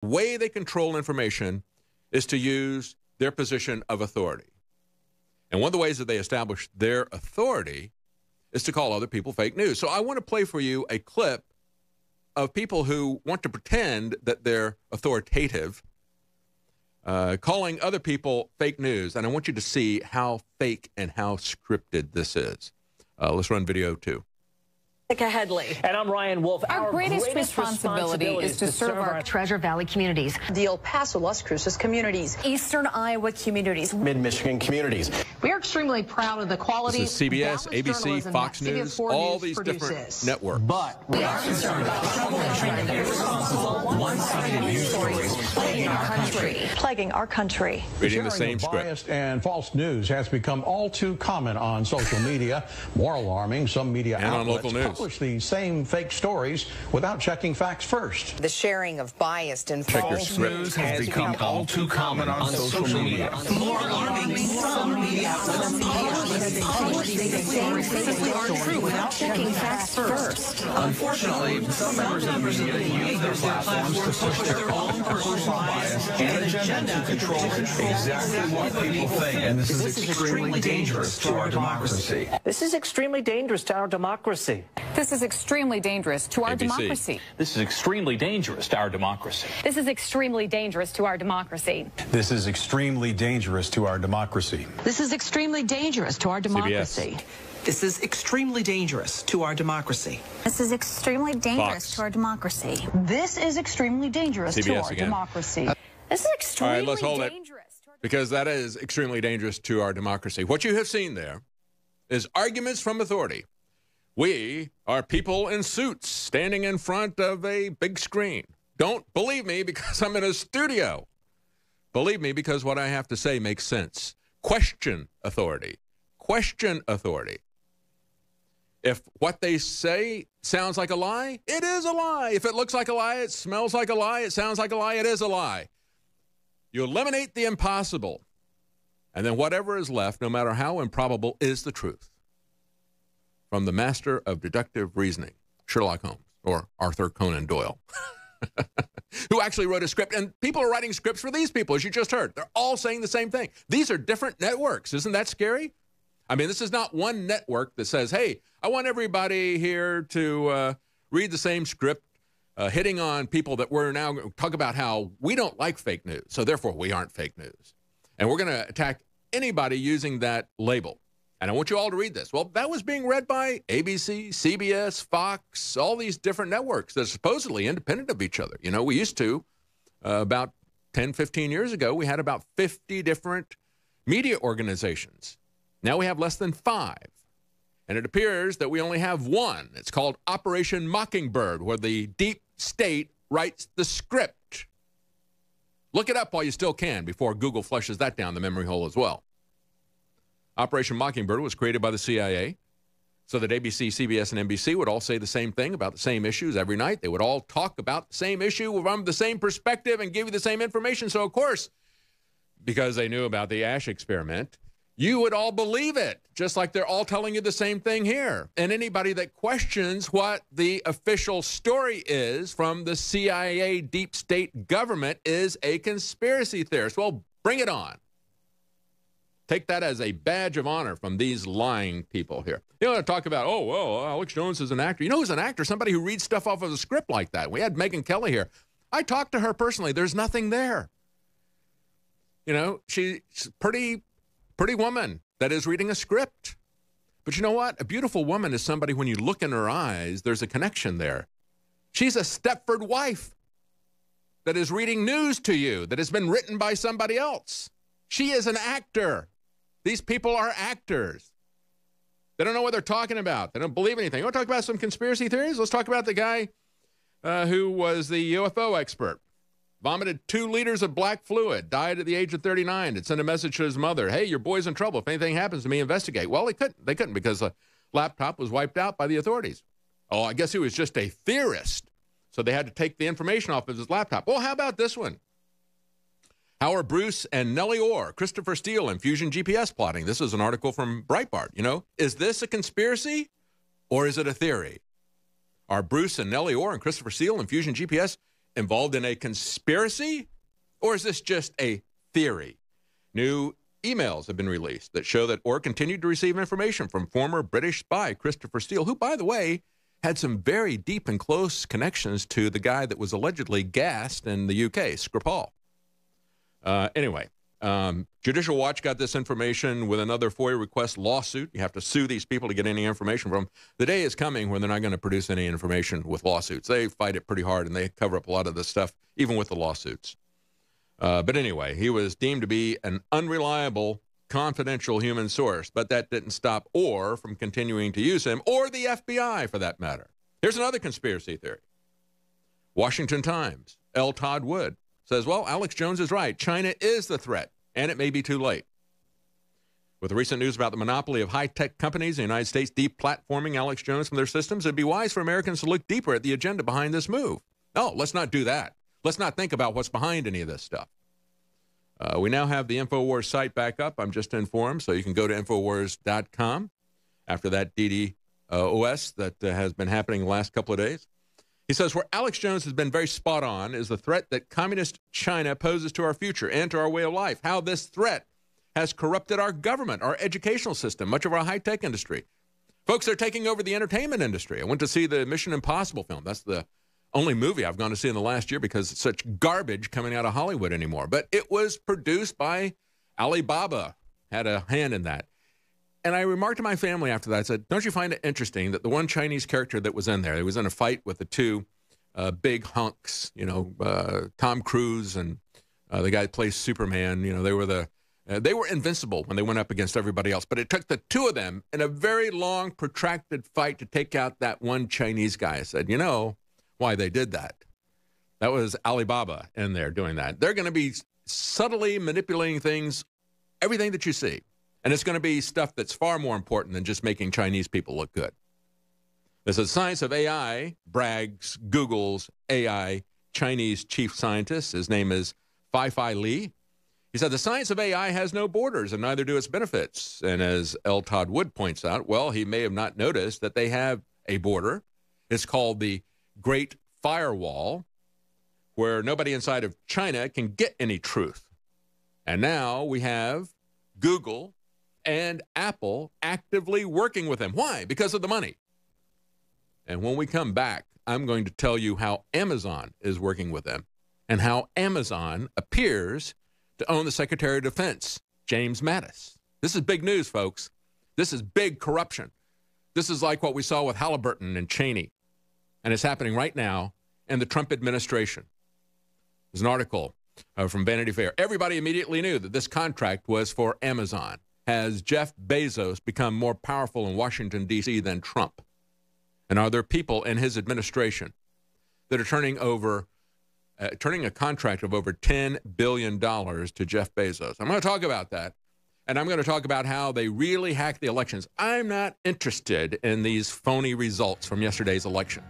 The way they control information is to use their position of authority. And one of the ways that they establish their authority is to call other people fake news. So I want to play for you a clip of people who want to pretend that they're authoritative, calling other people fake news. And I want you to see how fake and how scripted this is. Let's run video 2. Headley. And I'm Ryan Wolf. Our greatest responsibility is to serve our Treasure Valley communities, the El Paso, Las Cruces communities, Eastern Iowa communities, Mid-Michigan communities. We are extremely proud of the quality. This is CBS, ABC, Fox News, all these different networks. But we are concerned about the trouble and irresponsible, one-sided news stories plaguing our country. plaguing our country. Reading the same script. Biased and false news has become all too common on social media. More alarming, some media and on outlets local news publish the same fake stories without checking facts first. The sharing of biased and Check your false script. News has become all too common on social media. More alarming, some media outlets publish these stories aren't true without checking facts first. Unfortunately, some members of the media use their platforms to push their own personal bias and agenda to control exactly what people think. And this is extremely dangerous to our democracy. This is extremely dangerous to our democracy. This is extremely dangerous to our ABC. democracy. This is extremely dangerous to our democracy. This is extremely dangerous to our democracy. This is extremely dangerous to our democracy. This is extremely dangerous to our democracy. This is extremely dangerous to our democracy. This is extremely dangerous Fox. to our democracy. This is extremely dangerous to CBS our again. democracy. This is extremely All right, let's hold it. dangerous to our Because that is extremely dangerous to our democracy. What you have seen there is arguments from authority. We are people in suits standing in front of a big screen. Don't believe me because I'm in a studio. Believe me because what I have to say makes sense. Question authority. Question authority. If what they say sounds like a lie, it is a lie. If it looks like a lie, it smells like a lie, it sounds like a lie, it is a lie. You eliminate the impossible, and then whatever is left, no matter how improbable, is the truth. From the master of deductive reasoning, Sherlock Holmes, or Arthur Conan Doyle, who actually wrote a script. And people are writing scripts for these people, as you just heard. They're all saying the same thing. These are different networks. Isn't that scary? I mean, this is not one network that says, hey, I want everybody here to read the same script, hitting on people that we're now going to talk about how we don't like fake news, so therefore we aren't fake news. And we're going to attack anybody using that label. And I want you all to read this. Well, that was being read by ABC, CBS, Fox, all these different networks that are supposedly independent of each other. You know, we used to, about 10, 15 years ago, we had about 50 different media organizations. Now we have less than 5. And it appears that we only have one. It's called Operation Mockingbird, where the deep state writes the script. Look it up while you still can before Google flushes that down the memory hole as well. Operation Mockingbird was created by the CIA so that ABC, CBS, and NBC would all say the same thing about the same issues every night. They would all talk about the same issue from the same perspective and give you the same information. So, of course, because they knew about the Ash experiment, you would all believe it, just like they're all telling you the same thing here. And anybody that questions what the official story is from the CIA deep state government is a conspiracy theorist. Well, bring it on. Take that as a badge of honor from these lying people here. You know, talk about, oh, well, Alex Jones is an actor. You know who's an actor? Somebody who reads stuff off of a script like that. We had Megyn Kelly here. I talked to her personally. There's nothing there. You know, she's pretty woman that is reading a script. But you know what? A beautiful woman is somebody, when you look in her eyes, there's a connection there. She's a Stepford wife that is reading news to you that has been written by somebody else. She is an actor. These people are actors. They don't know what they're talking about. They don't believe anything. You want to talk about some conspiracy theories? Let's talk about the guy who was the UFO expert. Vomited 2 liters of black fluid, died at the age of 39, and sent a message to his mother, hey, your boy's in trouble. If anything happens to me, investigate. Well, they couldn't because the laptop was wiped out by the authorities. Oh, I guess he was just a theorist, so they had to take the information off of his laptop. Well, how about this one? How are Bruce and Nellie Orr, Christopher Steele, and Fusion GPS plotting? This is an article from Breitbart. You know, is this a conspiracy or is it a theory? Are Bruce and Nellie Orr and Christopher Steele and Fusion GPS involved in a conspiracy, or is this just a theory? New emails have been released that show that Orr continued to receive information from former British spy Christopher Steele, who, by the way, had some very deep and close connections to the guy that was allegedly gassed in the UK, Skripal. Anyway, Judicial Watch got this information with another FOIA request lawsuit. You have to sue these people to get any information from them. The day is coming when they're not going to produce any information with lawsuits. They fight it pretty hard, and they cover up a lot of this stuff, even with the lawsuits. But anyway, he was deemed to be an unreliable, confidential human source, but that didn't stop Orr from continuing to use him, or the FBI for that matter. Here's another conspiracy theory. Washington Times, L. Todd Wood says, well, Alex Jones is right. China is the threat, and it may be too late. With the recent news about the monopoly of high-tech companies in the United States deplatforming Alex Jones from their systems, it'd be wise for Americans to look deeper at the agenda behind this move. No, let's not do that. Let's not think about what's behind any of this stuff. We now have the InfoWars site back up. I'm just informed, so you can go to InfoWars.com after that DDoS that has been happening the last couple of days. He says, where Alex Jones has been very spot on is the threat that communist China poses to our future and to our way of life, how this threat has corrupted our government, our educational system, much of our high-tech industry. Folks, they're taking over the entertainment industry. I went to see the Mission Impossible film. That's the only movie I've gone to see in the last year because it's such garbage coming out of Hollywood anymore. But it was produced by Alibaba, had a hand in that. And I remarked to my family after that, I said, don't you find it interesting that the one Chinese character that was in there, he was in a fight with the two big hunks, you know, Tom Cruise and the guy that plays Superman, you know, they were invincible when they went up against everybody else. But it took the two of them in a very long, protracted fight to take out that one Chinese guy. I said, you know why they did that? That was Alibaba in there doing that. They're going to be subtly manipulating things, everything that you see. And it's going to be stuff that's far more important than just making Chinese people look good. This is Science of AI, brags Google's AI Chinese chief scientist. His name is Fei Li. He said, the science of AI has no borders, and neither do its benefits. And as L. Todd Wood points out, well, he may have not noticed that they have a border. It's called the Great Firewall, where nobody inside of China can get any truth. And now we have Google and Apple actively working with them. Why? Because of the money. And when we come back, I'm going to tell you how Amazon is working with them and how Amazon appears to own the Secretary of Defense, James Mattis. This is big news, folks. This is big corruption. This is like what we saw with Halliburton and Cheney. And it's happening right now in the Trump administration. There's an article from Vanity Fair. Everybody immediately knew that this contract was for Amazon. Has Jeff Bezos become more powerful in Washington, D.C. than Trump? And are there people in his administration that are turning a contract of over $10 billion to Jeff Bezos? I'm going to talk about that. And I'm going to talk about how they really hacked the elections. I'm not interested in these phony results from yesterday's election.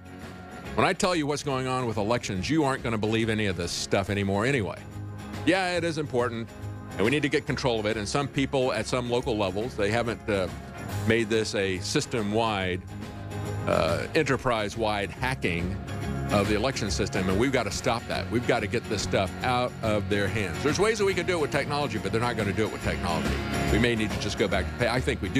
When I tell you what's going on with elections, you aren't going to believe any of this stuff anymore anyway. Yeah, it is important, and we need to get control of it. And some people at some local levels, they haven't made this a system-wide, enterprise-wide hacking of the election system, and we've got to stop that. We've got to get this stuff out of their hands. There's ways that we can do it with technology, but they're not going to do it with technology. We may need to just go back to pay. I think we do.